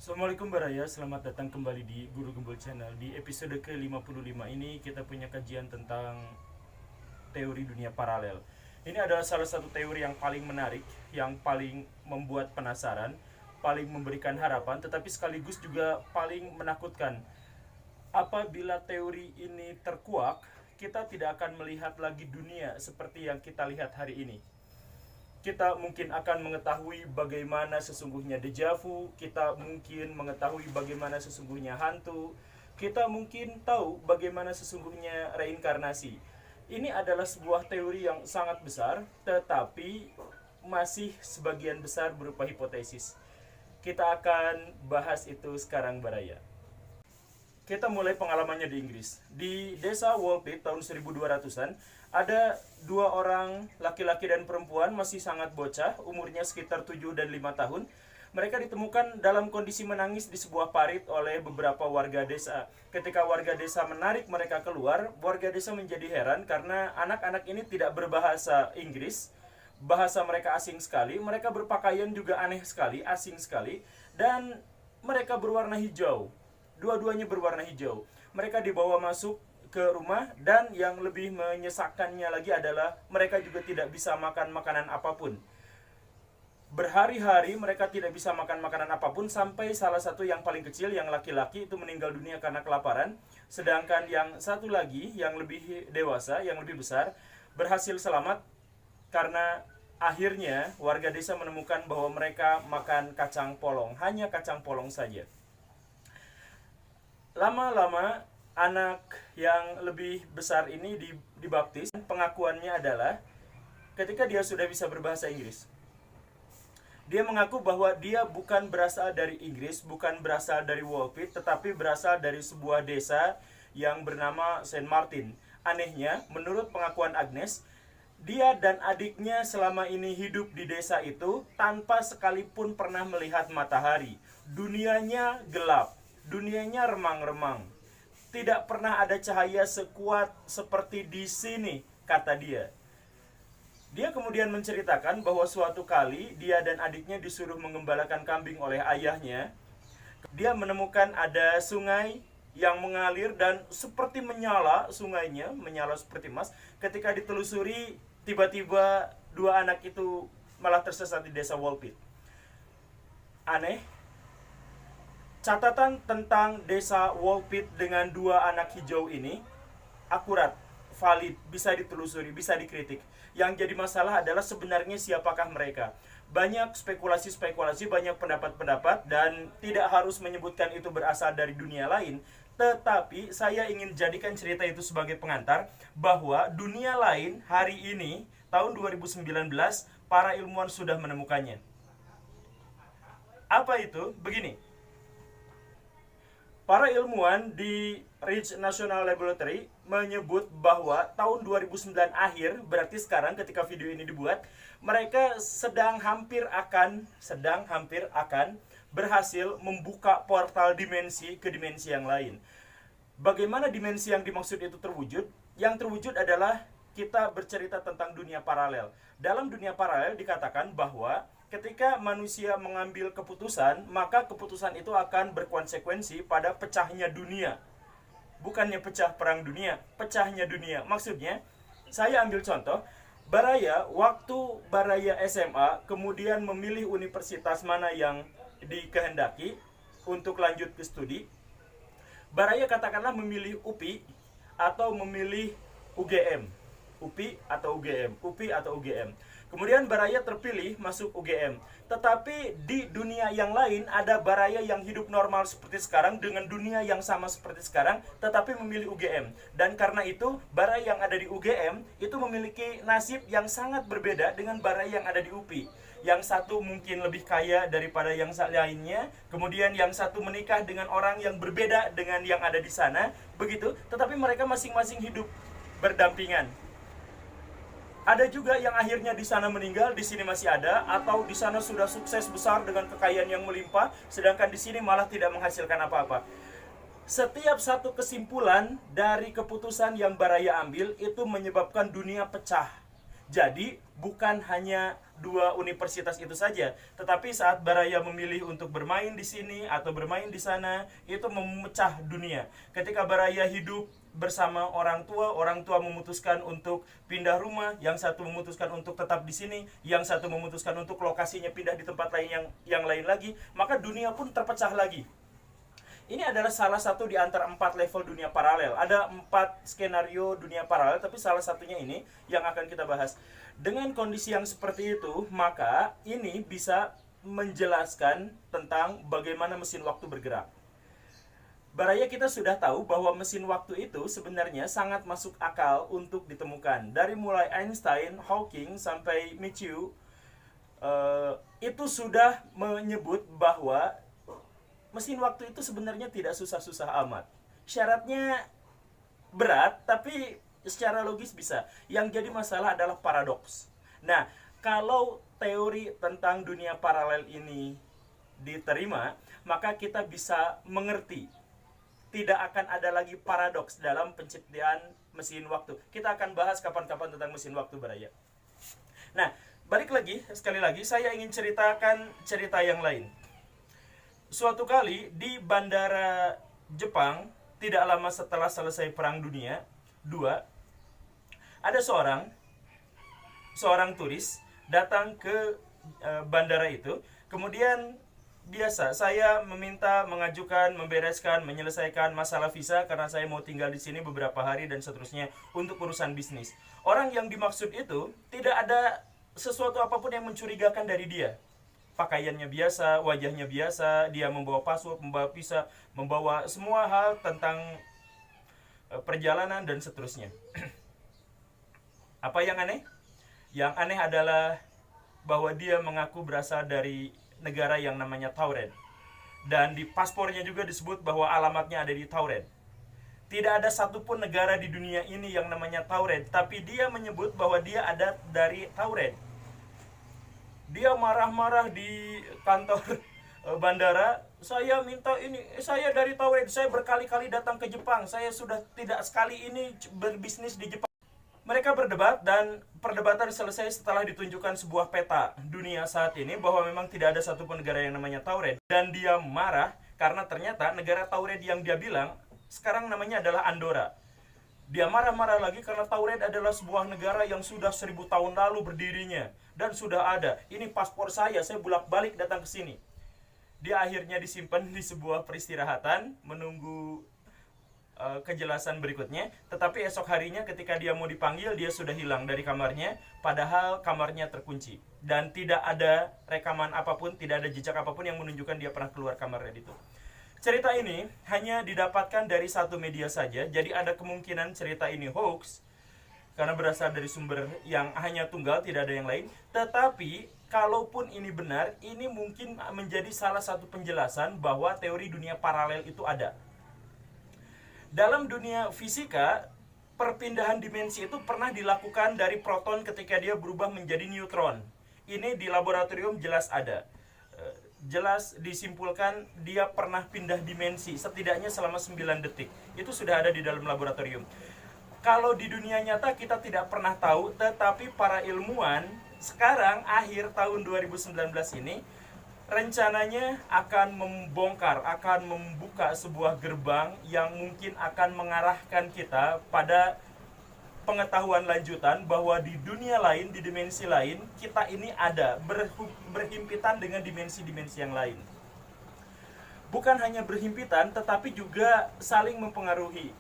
Assalamualaikum Baraya, selamat datang kembali di Guru Gembul Channel. Di episode ke-55 ini kita punya kajian tentang teori dunia paralel. Ini adalah salah satu teori yang paling menarik, yang paling membuat penasaran, paling memberikan harapan, tetapi sekaligus juga paling menakutkan. Apabila teori ini terkuak, kita tidak akan melihat lagi dunia seperti yang kita lihat hari ini. Kita mungkin akan mengetahui bagaimana sesungguhnya dejavu, kita mungkin mengetahui bagaimana sesungguhnya hantu, kita mungkin tahu bagaimana sesungguhnya reinkarnasi. Ini adalah sebuah teori yang sangat besar, tetapi masih sebagian besar berupa hipotesis. Kita akan bahas itu sekarang, Baraya. Kita mulai pengalamannya di Inggris. Di desa Woolpit tahun 1200-an, ada dua orang laki-laki dan perempuan masih sangat bocah, umurnya sekitar 7 dan 5 tahun. Mereka ditemukan dalam kondisi menangis di sebuah parit oleh beberapa warga desa. Ketika warga desa menarik mereka keluar, warga desa menjadi heran karena anak-anak ini tidak berbahasa Inggris. Bahasa mereka asing sekali, mereka berpakaian juga aneh sekali, asing sekali, dan mereka berwarna hijau. Dua-duanya berwarna hijau. Mereka dibawa masuk ke rumah, dan yang lebih menyesakannya lagi adalah mereka juga tidak bisa makan makanan apapun. Berhari-hari mereka tidak bisa makan makanan apapun, sampai salah satu yang paling kecil, yang laki-laki itu meninggal dunia karena kelaparan. Sedangkan yang satu lagi, yang lebih dewasa, yang lebih besar, berhasil selamat karena akhirnya warga desa menemukan bahwa mereka makan kacang polong, hanya kacang polong saja. Lama-lama anak yang lebih besar ini dibaptis. Pengakuannya adalah ketika dia sudah bisa berbahasa Inggris, dia mengaku bahwa dia bukan berasal dari Inggris, bukan berasal dari Woolpit, tetapi berasal dari sebuah desa yang bernama Saint Martin. Anehnya, menurut pengakuan Agnes, dia dan adiknya selama ini hidup di desa itu tanpa sekalipun pernah melihat matahari. Dunianya gelap, dunianya remang-remang. Tidak pernah ada cahaya sekuat seperti di sini, kata dia. Dia kemudian menceritakan bahwa suatu kali dia dan adiknya disuruh mengembalakan kambing oleh ayahnya. Dia menemukan ada sungai yang mengalir dan seperti menyala, sungainya menyala seperti emas. Ketika ditelusuri, tiba-tiba dua anak itu malah tersesat di desa Woolpit. Aneh. Catatan tentang desa Woolpit dengan dua anak hijau ini akurat, valid, bisa ditelusuri, bisa dikritik. Yang jadi masalah adalah sebenarnya siapakah mereka. Banyak spekulasi-spekulasi, banyak pendapat-pendapat, dan tidak harus menyebutkan itu berasal dari dunia lain. Tetapi saya ingin jadikan cerita itu sebagai pengantar bahwa dunia lain hari ini, tahun 2019, para ilmuwan sudah menemukannya. Apa itu? Begini. Para ilmuwan di Ridge National Laboratory menyebut bahwa tahun 2009 akhir, berarti sekarang ketika video ini dibuat, mereka sedang hampir akan berhasil membuka portal dimensi ke dimensi yang lain. Bagaimana dimensi yang dimaksud itu terwujud? Yang terwujud adalah kita bercerita tentang dunia paralel. Dalam dunia paralel dikatakan bahwa ketika manusia mengambil keputusan, maka keputusan itu akan berkonsekuensi pada pecahnya dunia. Bukannya pecah perang dunia, pecahnya dunia. Maksudnya, saya ambil contoh, Baraya, waktu Baraya SMA, kemudian memilih universitas mana yang dikehendaki untuk lanjut ke studi. Baraya katakanlah memilih UPI atau memilih UGM. UPI atau UGM, UPI atau UGM. Kemudian Baraya terpilih masuk UGM. Tetapi di dunia yang lain ada Baraya yang hidup normal seperti sekarang dengan dunia yang sama seperti sekarang, tetapi memilih UGM. Dan karena itu Baraya yang ada di UGM itu memiliki nasib yang sangat berbeda dengan Baraya yang ada di UPI. Yang satu mungkin lebih kaya daripada yang lainnya, kemudian yang satu menikah dengan orang yang berbeda dengan yang ada di sana, begitu. Tetapi mereka masing-masing hidup berdampingan. Ada juga yang akhirnya di sana meninggal, di sini masih ada, atau di sana sudah sukses besar dengan kekayaan yang melimpah, sedangkan di sini malah tidak menghasilkan apa-apa. Setiap satu kesimpulan dari keputusan yang Baraya ambil itu menyebabkan dunia pecah. Jadi bukan hanya dua universitas itu saja, tetapi saat Baraya memilih untuk bermain di sini atau bermain di sana, itu memecah dunia. Ketika Baraya hidup bersama orang tua memutuskan untuk pindah rumah, yang satu memutuskan untuk tetap di sini, yang satu memutuskan untuk lokasinya pindah di tempat lain yang lain lagi, maka dunia pun terpecah lagi. Ini adalah salah satu di antara 4 level dunia paralel. Ada 4 skenario dunia paralel, tapi salah satunya ini yang akan kita bahas. Dengan kondisi yang seperti itu, maka ini bisa menjelaskan tentang bagaimana mesin waktu bergerak. Baraya kita sudah tahu bahwa mesin waktu itu sebenarnya sangat masuk akal untuk ditemukan. Dari mulai Einstein, Hawking, sampai Michio, itu sudah menyebut bahwa mesin waktu itu sebenarnya tidak susah-susah amat. Syaratnya berat, tapi secara logis bisa. Yang jadi masalah adalah paradoks. Nah, kalau teori tentang dunia paralel ini diterima, maka kita bisa mengerti tidak akan ada lagi paradoks dalam penciptaan mesin waktu. Kita akan bahas kapan-kapan tentang mesin waktu, Baraya. Nah, balik lagi, sekali lagi, saya ingin ceritakan cerita yang lain. Suatu kali di bandara Jepang, tidak lama setelah selesai Perang Dunia II, ada seorang turis datang ke bandara itu. Kemudian biasa, saya mengajukan, membereskan, menyelesaikan masalah visa karena saya mau tinggal di sini beberapa hari dan seterusnya untuk urusan bisnis. Orang yang dimaksud itu tidak ada sesuatu apapun yang mencurigakan dari dia. Pakaiannya biasa, wajahnya biasa, dia membawa paspor, membawa visa, membawa semua hal tentang perjalanan dan seterusnya. Apa yang aneh? Yang aneh adalah bahwa dia mengaku berasal dari negara yang namanya Tauren. Dan di paspornya juga disebut bahwa alamatnya ada di Tauren. Tidak ada satupun negara di dunia ini yang namanya Tauren, tapi dia menyebut bahwa dia ada dari Tauren. Dia marah-marah di kantor bandara. Saya minta ini, saya dari Tauren, saya berkali-kali datang ke Jepang, saya sudah tidak sekali ini berbisnis di Jepang. Mereka berdebat dan perdebatan selesai setelah ditunjukkan sebuah peta dunia saat ini bahwa memang tidak ada satupun negara yang namanya Tauren. Dan dia marah karena ternyata negara Tauren yang dia bilang sekarang namanya adalah Andorra. Dia marah-marah lagi karena Tauren adalah sebuah negara yang sudah 1000 tahun lalu berdirinya dan sudah ada. Ini paspor saya bolak-balik datang ke sini. Dia akhirnya disimpan di sebuah peristirahatan menunggu kejelasan berikutnya. Tetapi esok harinya ketika dia mau dipanggil, dia sudah hilang dari kamarnya, padahal kamarnya terkunci dan tidak ada rekaman apapun, tidak ada jejak apapun yang menunjukkan dia pernah keluar kamarnya itu. Cerita ini hanya didapatkan dari satu media saja, jadi ada kemungkinan cerita ini hoax karena berasal dari sumber yang hanya tunggal, tidak ada yang lain. Tetapi kalaupun ini benar, ini mungkin menjadi salah satu penjelasan bahwa teori dunia paralel itu ada. Dalam dunia fisika, perpindahan dimensi itu pernah dilakukan dari proton ketika dia berubah menjadi neutron. Ini di laboratorium jelas ada. Jelas disimpulkan dia pernah pindah dimensi setidaknya selama 9 detik. Itu sudah ada di dalam laboratorium. Kalau di dunia nyata kita tidak pernah tahu, tetapi para ilmuwan sekarang akhir tahun 2019 ini rencananya akan membongkar, akan membuka sebuah gerbang yang mungkin akan mengarahkan kita pada pengetahuan lanjutan bahwa di dunia lain, di dimensi lain, kita ini ada, berhimpitan dengan dimensi-dimensi yang lain. Bukan hanya berhimpitan, tetapi juga saling mempengaruhi.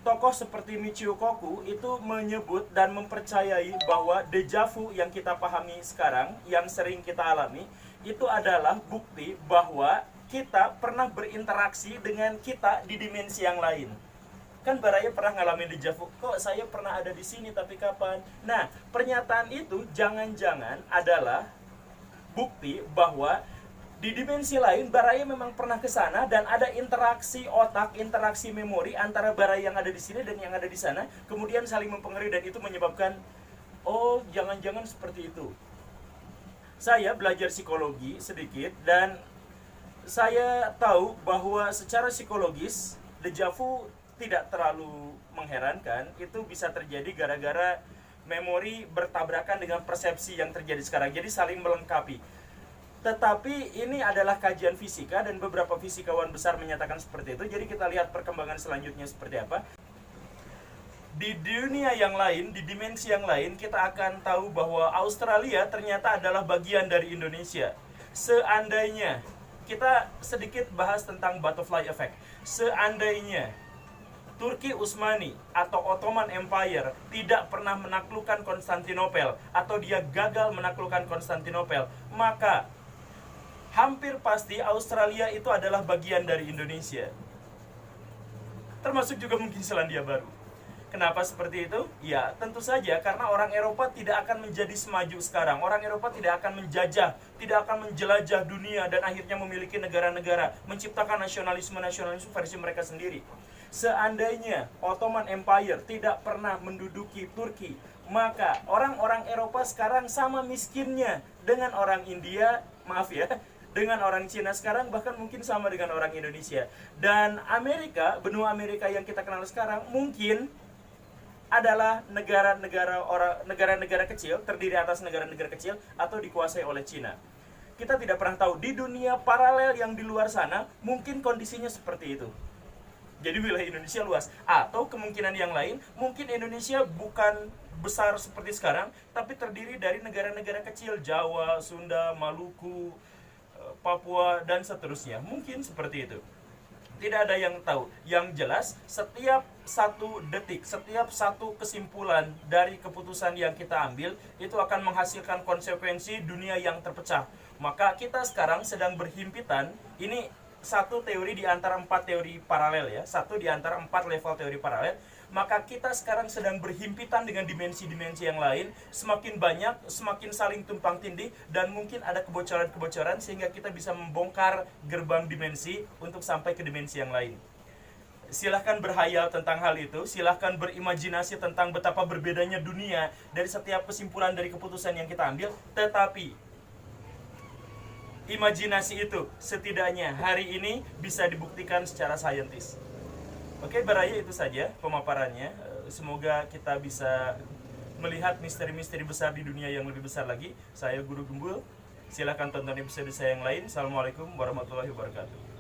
Tokoh seperti Michio Kaku itu menyebut dan mempercayai bahwa deja vu yang kita pahami sekarang, yang sering kita alami, itu adalah bukti bahwa kita pernah berinteraksi dengan kita di dimensi yang lain. Kan Baraya pernah ngalamin deja vu, kok saya pernah ada di sini tapi kapan? Nah, pernyataan itu jangan-jangan adalah bukti bahwa di dimensi lain Baraya memang pernah ke sana dan ada interaksi otak, interaksi memori antara Baraya yang ada di sini dan yang ada di sana, kemudian saling mempengaruhi dan itu menyebabkan oh, jangan-jangan seperti itu. Saya belajar psikologi sedikit dan saya tahu bahwa secara psikologis deja vu tidak terlalu mengherankan. Itu bisa terjadi gara-gara memori bertabrakan dengan persepsi yang terjadi sekarang. Jadi saling melengkapi. Tetapi ini adalah kajian fisika dan beberapa fisikawan besar menyatakan seperti itu. Jadi kita lihat perkembangan selanjutnya seperti apa. Di dunia yang lain, di dimensi yang lain, kita akan tahu bahwa Australia ternyata adalah bagian dari Indonesia. Seandainya, kita sedikit bahas tentang butterfly effect. Seandainya Turki Utsmani atau Ottoman Empire tidak pernah menaklukkan Konstantinopel, atau dia gagal menaklukkan Konstantinopel, maka hampir pasti Australia itu adalah bagian dari Indonesia. Termasuk juga mungkin Selandia Baru. Kenapa seperti itu? Ya, tentu saja karena orang Eropa tidak akan menjadi semaju sekarang. Orang Eropa tidak akan menjajah, tidak akan menjelajah dunia dan akhirnya memiliki negara-negara, menciptakan nasionalisme-nasionalisme versi mereka sendiri. Seandainya Ottoman Empire tidak pernah menduduki Turki, maka orang-orang Eropa sekarang sama miskinnya dengan orang India, maaf ya, dengan orang Cina sekarang, bahkan mungkin sama dengan orang Indonesia. Dan Amerika, benua Amerika yang kita kenal sekarang, mungkin adalah negara-negara kecil, terdiri atas negara-negara kecil atau dikuasai oleh Cina. Kita tidak pernah tahu, di dunia paralel yang di luar sana mungkin kondisinya seperti itu. Jadi wilayah Indonesia luas. Atau kemungkinan yang lain, mungkin Indonesia bukan besar seperti sekarang, tapi terdiri dari negara-negara kecil, Jawa, Sunda, Maluku, Papua, dan seterusnya. Mungkin seperti itu. Tidak ada yang tahu. Yang jelas, setiap satu detik, setiap satu kesimpulan dari keputusan yang kita ambil, itu akan menghasilkan konsekuensi dunia yang terpecah. Maka kita sekarang sedang berhimpitan. Ini satu teori di antara 4 teori paralel ya. Satu di antara 4 level teori paralel. Maka kita sekarang sedang berhimpitan dengan dimensi-dimensi yang lain. Semakin banyak, semakin saling tumpang tindih, dan mungkin ada kebocoran-kebocoran sehingga kita bisa membongkar gerbang dimensi untuk sampai ke dimensi yang lain. Silahkan berhayal tentang hal itu. Silahkan berimajinasi tentang betapa berbedanya dunia dari setiap kesimpulan dari keputusan yang kita ambil. Tetapi imajinasi itu setidaknya hari ini bisa dibuktikan secara saintis. Oke, baraya itu saja pemaparannya. Semoga kita bisa melihat misteri-misteri besar di dunia yang lebih besar lagi. Saya Guru Gembul. Silakan tonton episode saya yang lain. Assalamualaikum warahmatullahi wabarakatuh.